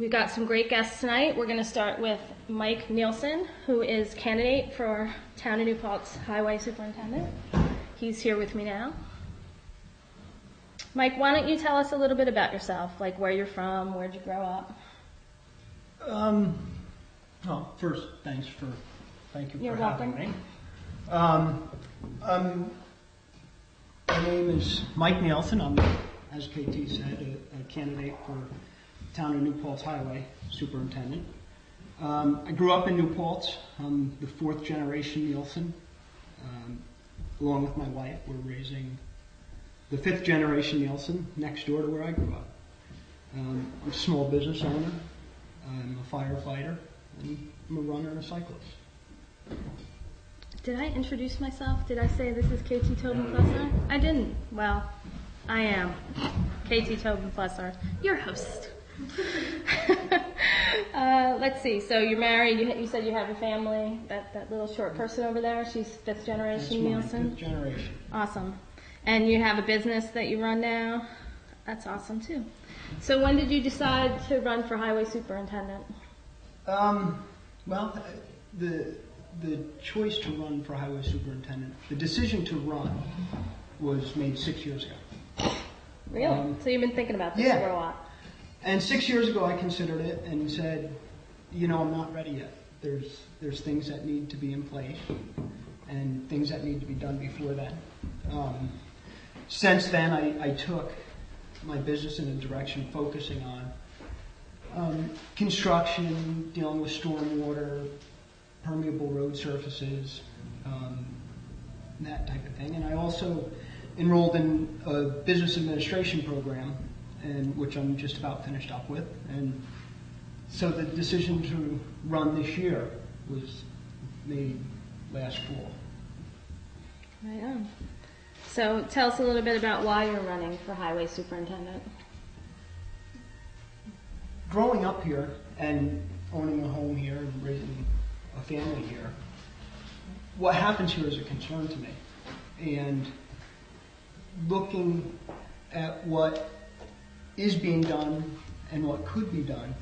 We've got some great guests tonight. We're going to start with Mike Nielson, who is candidate for Town of New Paltz Highway Superintendent. He's here with me now. Mike, why don't you tell us a little bit about yourself, like where you're from, where'd you grow up? Well, first, thank you You're for welcome. having me. My name is Mike Nielson. I'm, as KT said, a candidate for Town of New Paltz Highway Superintendent. I grew up in New Paltz. I'm the fourth generation Nielson. Along with my wife, we're raising the fifth generation Nielson next door to where I grew up. I'm a small business owner. I'm a firefighter. And I'm a runner and a cyclist. Did I introduce myself? Did I say this is KT Tobin Flusser? I didn't. Well, I am KT Tobin Flusser, your host. Let's see. So you're married. You said you have a family. That little short person over there, she's fifth generation Nielson. Fifth generation. Awesome. And you have a business that you run now. That's awesome too. So when did you decide to run for highway superintendent? Well, the choice to run for highway superintendent, the decision to run was made 6 years ago. Really? So you've been thinking about this for a while. And 6 years ago I considered it and said, I'm not ready yet. There's things that need to be in place and things that need to be done before then. Since then I took my business in a direction focusing on construction, dealing with stormwater, permeable road surfaces, that type of thing. And I also enrolled in a business administration program, which I'm just about finished up with. And so the decision to run this year was made last fall. Right on. So tell us a little bit about why you're running for highway superintendent. Growing up here and owning a home here and raising a family here, what happens here is a concern to me. And looking at what is being done and what could be done,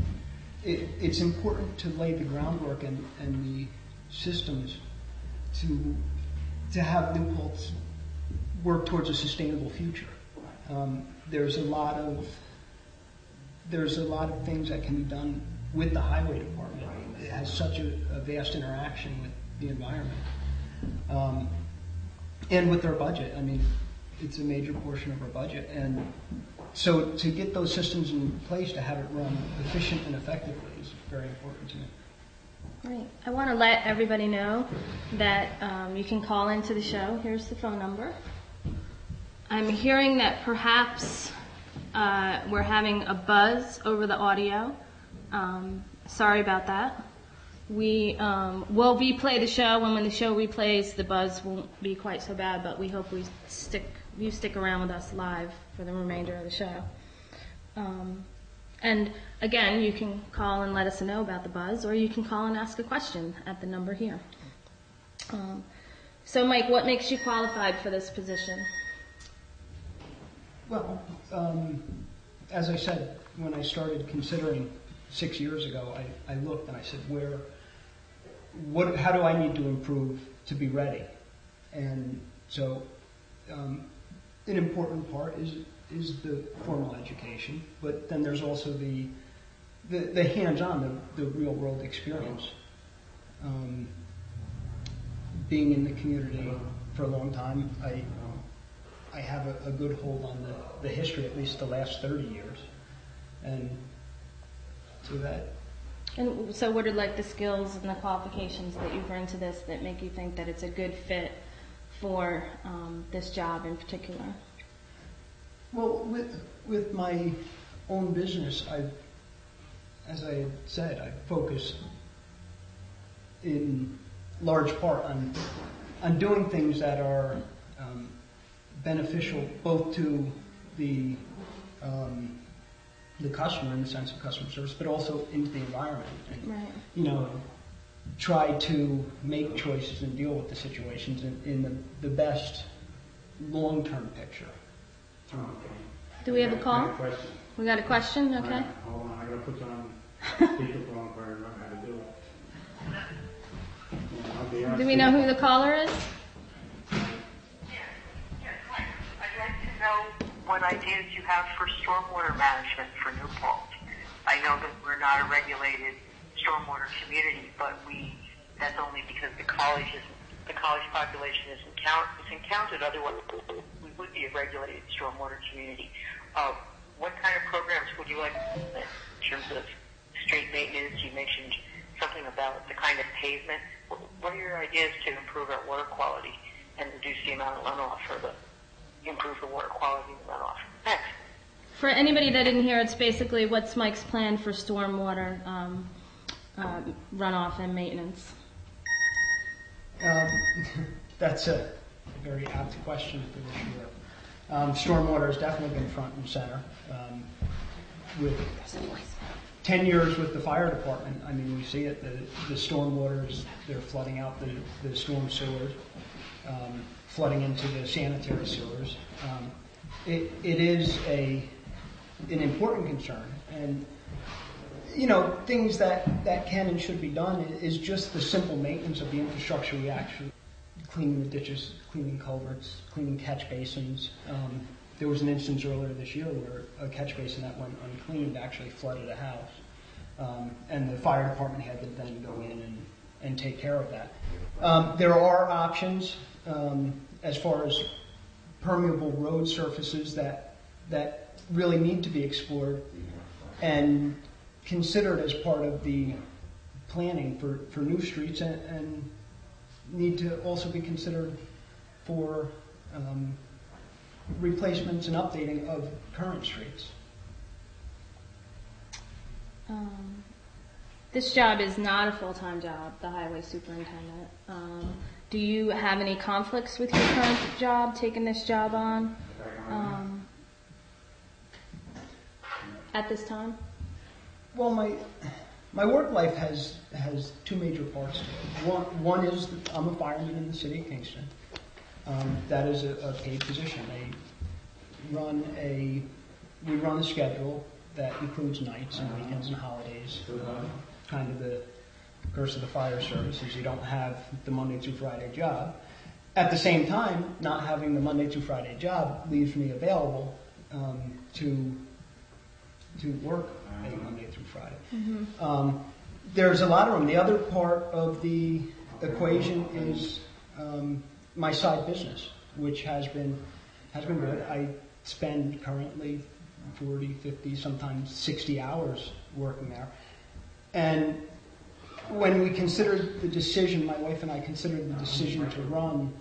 it's important to lay the groundwork and the systems to have New Paltz work towards a sustainable future. There's a lot of things that can be done with the highway department. It has such a vast interaction with the environment. And with our budget, it's a major portion of our budget. And so to get those systems in place to have it run efficient and effectively is very important to me. Great. I want to let everybody know that you can call into the show. Here's the phone number. I'm hearing that perhaps we're having a buzz over the audio. Sorry about that. We will replay the show, and when the show replays, the buzz won't be quite so bad, but we hope you stick around with us live for the remainder of the show. And again, you can call and let us know about the buzz, or you can call and ask a question at the number here. So Mike, what makes you qualified for this position? Well, as I said, when I started considering 6 years ago, I looked and I said, how do I need to improve to be ready? And so an important part is the formal education, but then there's also the hands-on, the real-world experience. Being in the community for a long time, I have a good hold on the history, at least the last 30 years. And so that. And so what are like the skills and the qualifications that you bring to this that make you think that it's a good fit for this job in particular? Well, with my own business, as I had said, I focus in large part on doing things that are beneficial both to the customer in the sense of customer service, but also into the environment. And, right. Try to make choices and deal with the situations in the best long-term picture. Do we have a call? I got a question. We got a question? Okay. Hold on, I gotta put you on People from fire know how to do it. I'll be honest Do we know who the caller is? Yes, hi. I'd like to know what ideas you have for stormwater management for New Paltz. I know that we're not a regulated stormwater community, but that's only because the college population isn't counted. Otherwise, we would be a regulated stormwater community. What kind of programs would you like in terms of street maintenance? You mentioned something about the kind of pavement. What are your ideas to improve our water quality and reduce the amount of runoff, or improve the water quality of the runoff? Thanks. For anybody that didn't hear, it's basically what's Mike's plan for stormwater runoff and maintenance. That's a very apt question for this year. Stormwater has definitely been front and center. With 10 years with the fire department, I mean, we see it. The stormwaters, they're flooding out the storm sewers, flooding into the sanitary sewers. It is an important concern. And, you know, things that can and should be done is just the simple maintenance of the infrastructure we actually cleaning the ditches, cleaning culverts, cleaning catch basins. There was an instance earlier this year where a catch basin that went uncleaned actually flooded a house. And the fire department had to then go in and take care of that. There are options as far as permeable road surfaces that really need to be explored and considered as part of the planning for new streets and need to also be considered for replacements and updating of current streets. This job is not a full-time job, the highway superintendent. Do you have any conflicts with your current job, taking this job on at this time? Well, my work life has two major parts to it. One is I'm a fireman in the city of Kingston. That is a paid position. We run a schedule that includes nights and weekends and holidays. Kind of the curse of the fire service is you don't have the Monday through Friday job. At the same time, not having the Monday through Friday job leaves me available to work a Monday through Friday. Mm-hmm. There's a lot of room. The other part of the equation is my side business, which has been good. I spend currently 40, 50, sometimes 60 hours working there. And when we considered the decision, my wife and I considered the decision to run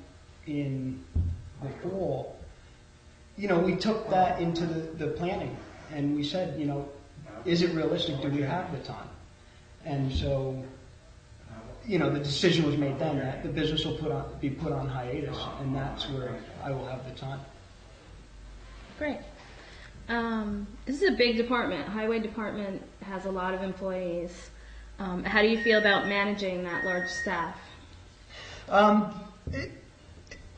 in the fall, you know, we took that into the planning. And we said, you know, is it realistic? Do we have the time? And so, you know, the decision was made then that the business will be put on hiatus, and that's where I will have the time. Great. This is a big department. Highway department has a lot of employees. How do you feel about managing that large staff?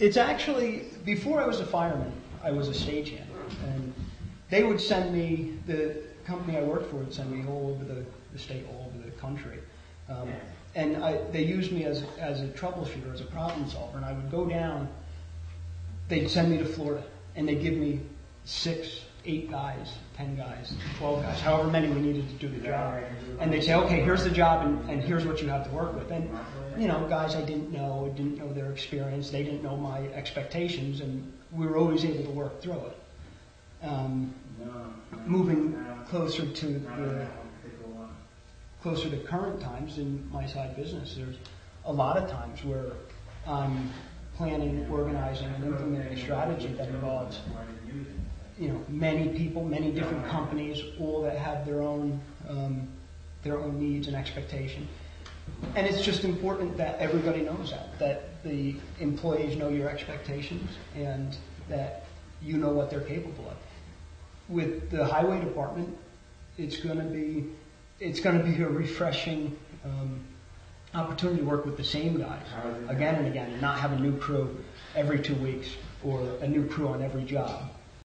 It's actually, before I was a fireman, I was a stagehand. And they would send me, the company I worked for would send me all over the state, all over the country. And they used me as a troubleshooter, as a problem solver. And I would go down, they'd send me to Florida, and they'd give me 6, 8 guys, 10 guys, 12 guys, however many we needed to do the job. And they'd say, okay, here's the job, and here's what you have to work with. And, you know, guys I didn't know their experience, they didn't know my expectations, and we were always able to work through it. Moving closer to current times in my side business, there's a lot of times where I'm planning, organizing, and implementing a strategy that involves, you know, many people, many different companies, all that have their own needs and expectation. And it's just important that everybody knows that the employees know your expectations and that you know what they're capable of. With the highway department, it's going to be a refreshing opportunity to work with the same guys again and again, and not have a new crew every 2 weeks or a new crew on every job.